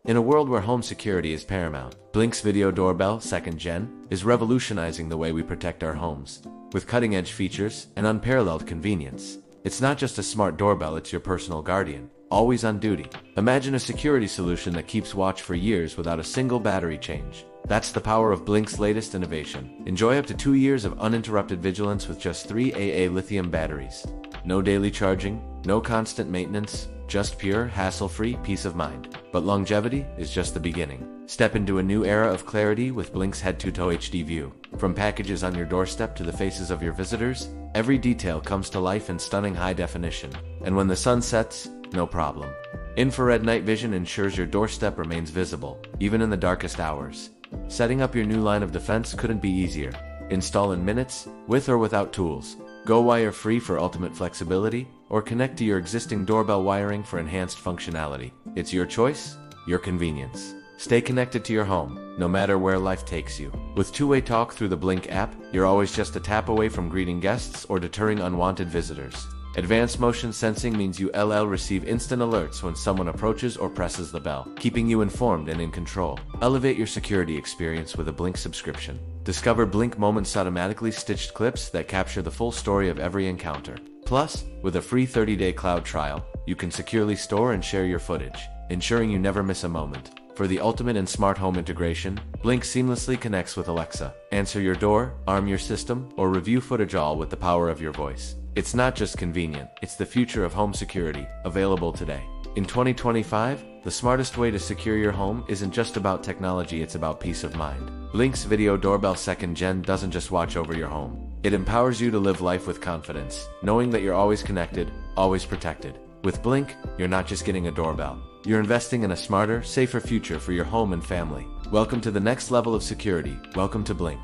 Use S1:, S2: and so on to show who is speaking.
S1: In a world where home security is paramount, Blink's Video Doorbell 2nd Gen is revolutionizing the way we protect our homes. With cutting-edge features and unparalleled convenience, it's not just a smart doorbell, it's your personal guardian, always on duty. Imagine a security solution that keeps watch for years without a single battery change. That's the power of Blink's latest innovation. Enjoy up to 2 years of uninterrupted vigilance with just 3 AA lithium batteries. No daily charging, no constant maintenance, just pure, hassle-free peace of mind. But longevity is just the beginning. Step into a new era of clarity with Blink's head-to-toe HD view. From packages on your doorstep to the faces of your visitors, every detail comes to life in stunning high definition. And when the sun sets, no problem. Infrared night vision ensures your doorstep remains visible, even in the darkest hours. Setting up your new line of defense couldn't be easier. Install in minutes, with or without tools. Go wire-free for ultimate flexibility, or connect to your existing doorbell wiring for enhanced functionality. It's your choice, your convenience. Stay connected to your home, no matter where life takes you. With two-way talk through the Blink app, you're always just a tap away from greeting guests or deterring unwanted visitors. Advanced motion sensing means you'll receive instant alerts when someone approaches or presses the bell, keeping you informed and in control. Elevate your security experience with a Blink subscription. Discover Blink Moments, automatically stitched clips that capture the full story of every encounter. Plus, with a free 30-day cloud trial, you can securely store and share your footage, ensuring you never miss a moment. For the ultimate in smart home integration, Blink seamlessly connects with Alexa. Answer your door, arm your system, or review footage, all with the power of your voice. It's not just convenient, it's the future of home security, available today. In 2025, the smartest way to secure your home isn't just about technology, it's about peace of mind. Blink's Video Doorbell 2nd Gen doesn't just watch over your home. It empowers you to live life with confidence, knowing that you're always connected, always protected. With Blink, you're not just getting a doorbell. You're investing in a smarter, safer future for your home and family. Welcome to the next level of security. Welcome to Blink.